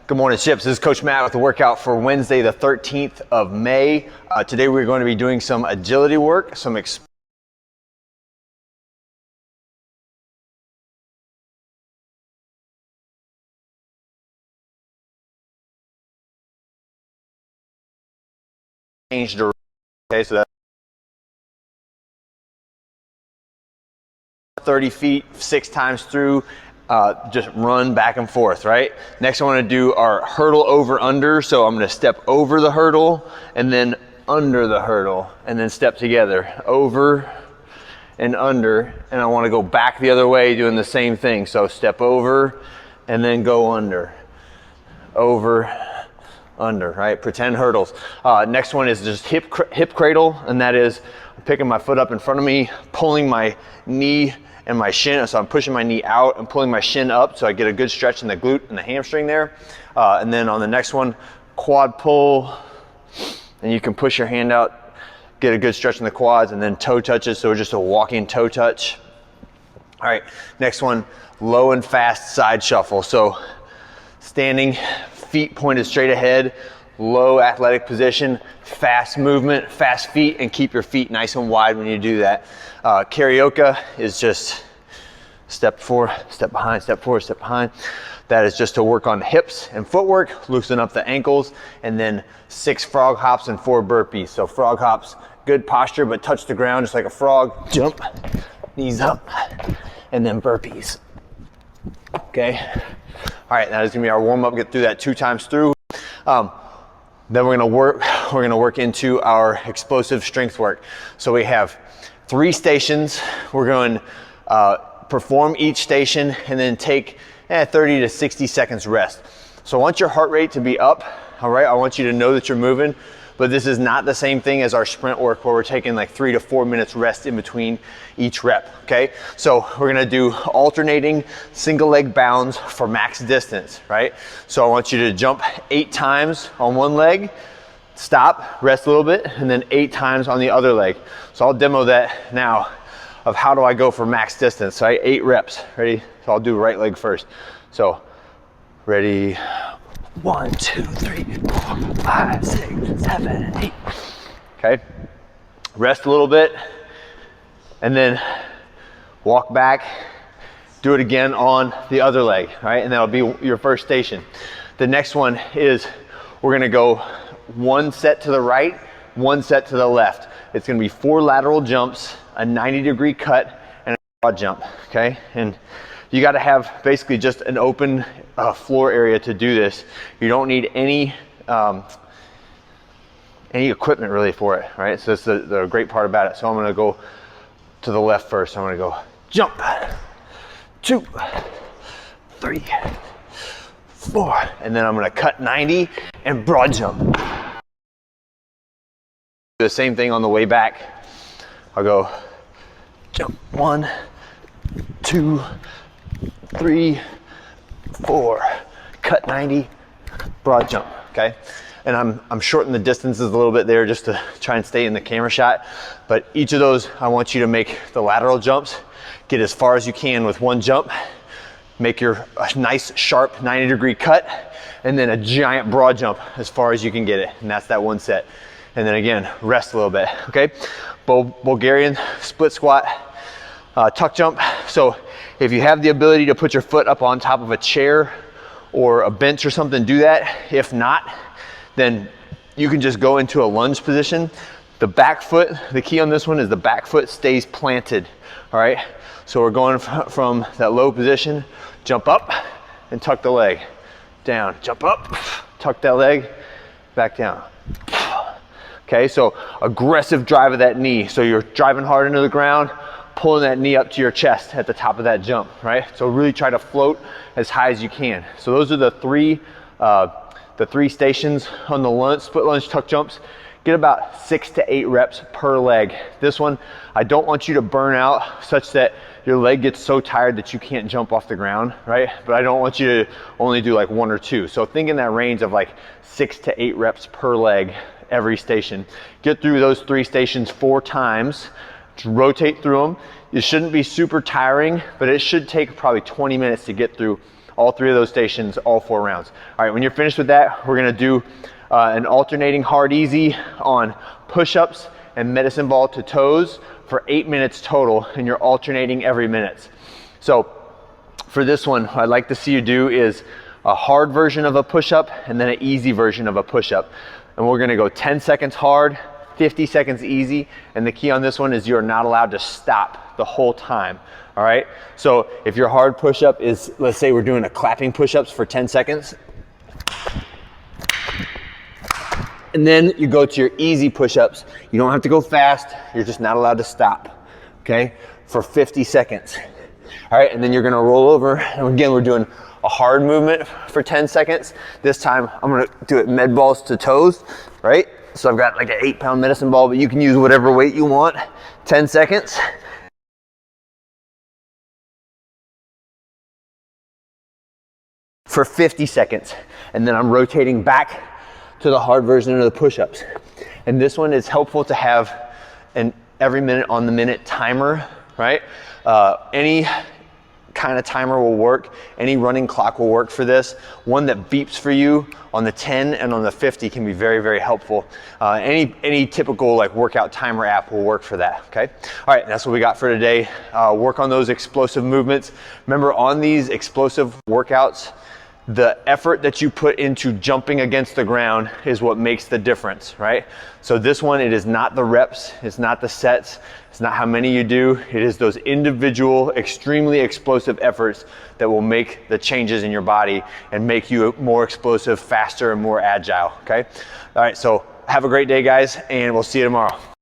Good morning, Ships. This is Coach Matt with the workout for Wednesday, the 13th of May. Today we're going to be doing some agility work, some change direction. Okay, so that's 30 feet, 6 times through. Just run back and forth, right? Next I want to do our hurdle over under. So I'm going to step over the hurdle and then under the hurdle and then step together over and under, and I want to go back the other way doing the same thing. So step over and then go under, over, under, right? Pretend hurdles. Next one is just hip cradle, and that is I'm picking my foot up in front of me, pulling my knee and my shin, so I'm pushing my knee out and pulling my shin up so I get a good stretch in the glute and the hamstring there. And then on the next one, quad pull, and you can push your hand out, get a good stretch in the quads, and then toe touches, so just a walking toe touch. All right, next one, low and fast side shuffle. So standing, feet pointed straight ahead, low athletic position, fast movement, fast feet, and keep your feet nice and wide when you do that. Karaoke is just step forward, step behind, step forward, step behind. That is just to work on hips and footwork, loosen up the ankles, and then 6 frog hops and 4 burpees. So frog hops, good posture, but touch the ground just like a frog. Jump, knees up, and then burpees. Okay. All right, that is gonna be our warm up. Get through that 2 times through. Then we're gonna work into our explosive strength work. So we have 3 stations. We're going to perform each station and then take 30 to 60 seconds rest. So I want your heart rate to be up, all right? I want you to know that you're moving, but this is not the same thing as our sprint work where we're taking like 3 to 4 minutes rest in between each rep, okay? So we're gonna do alternating single leg bounds for max distance, right? So I want you to jump 8 times on one leg, stop, rest a little bit, and then 8 times on the other leg. So I'll demo that now of how do I go for max distance, right? 8 reps, ready? So I'll do right leg first. So ready, 1, 2, 3, 4, 5, 6, 7, 8. Okay, rest a little bit, and then walk back, do it again on the other leg, right? And that'll be your first station. The next one is we're gonna go 1 set to the right, 1 set to the left. It's gonna be 4 lateral jumps, a 90-degree cut, and a broad jump, okay? And you gotta have basically just an open floor area to do this. You don't need any equipment really for it, right? So that's the great part about it. So I'm gonna go to the left first. I'm gonna go jump, 2, 3, 4, and then I'm gonna cut 90 and broad jump. The same thing on the way back. I'll go jump 1, 2, 3, 4, cut 90, broad jump, okay? And I'm shortening the distances a little bit there just to try and stay in the camera shot. But each of those, I want you to make the lateral jumps, get as far as you can with 1 jump, make your nice sharp 90-degree cut, and then a giant broad jump as far as you can get it. And that's that 1 set. And then again, rest a little bit, okay? Bulgarian split squat, tuck jump. So if you have the ability to put your foot up on top of a chair or a bench or something, do that. If not, then you can just go into a lunge position. The back foot, the key on this one is the back foot stays planted, all right? So we're going from that low position, jump up and tuck the leg, down, jump up, tuck that leg, back down. Okay, so aggressive drive of that knee. So you're driving hard into the ground, pulling that knee up to your chest at the top of that jump, right? So really try to float as high as you can. So those are the three stations on the lunge, split lunge tuck jumps. Get about 6 to 8 reps per leg. This one, I don't want you to burn out such that your leg gets so tired that you can't jump off the ground, right? But I don't want you to only do like 1 or 2. So think in that range of like 6 to 8 reps per leg every station. Get through those 3 stations 4 times, rotate through them. It shouldn't be super tiring, but it should take probably 20 minutes to get through All 3 of those stations, all 4 rounds. All right, when you're finished with that, we're gonna do an alternating hard easy on push-ups and medicine ball to toes for 8 minutes total, and you're alternating every minute. So for this one, what I'd like to see you do is a hard version of a push-up and then an easy version of a push-up. And we're gonna go 10 seconds hard, 50 seconds easy, and the key on this one is you're not allowed to stop the whole time, all right? So if your hard push-up is, let's say we're doing a clapping push-ups for 10 seconds, and then you go to your easy push-ups. You don't have to go fast, you're just not allowed to stop, okay? For 50 seconds. All right, and then you're gonna roll over, and again, we're doing a hard movement for 10 seconds. This time, I'm gonna do it med balls to toes, right? So I've got like an 8-pound medicine ball, but you can use whatever weight you want. 10 seconds. For 50 seconds. And then I'm rotating back to the hard version of the push-ups. And this one is helpful to have an every minute on the minute timer, right? Any kind of timer will work. Any running clock will work for this. One that beeps for you on the 10 and on the 50 can be very, very helpful. Any typical like workout timer app will work for that, okay? All right, that's what we got for today. Work on those explosive movements. Remember, on these explosive workouts, the effort that you put into jumping against the ground is what makes the difference, right? So this one, it is not the reps, it's not the sets, it's not how many you do, it is those individual, extremely explosive efforts that will make the changes in your body and make you more explosive, faster, and more agile, okay? All right, so have a great day, guys, and we'll see you tomorrow.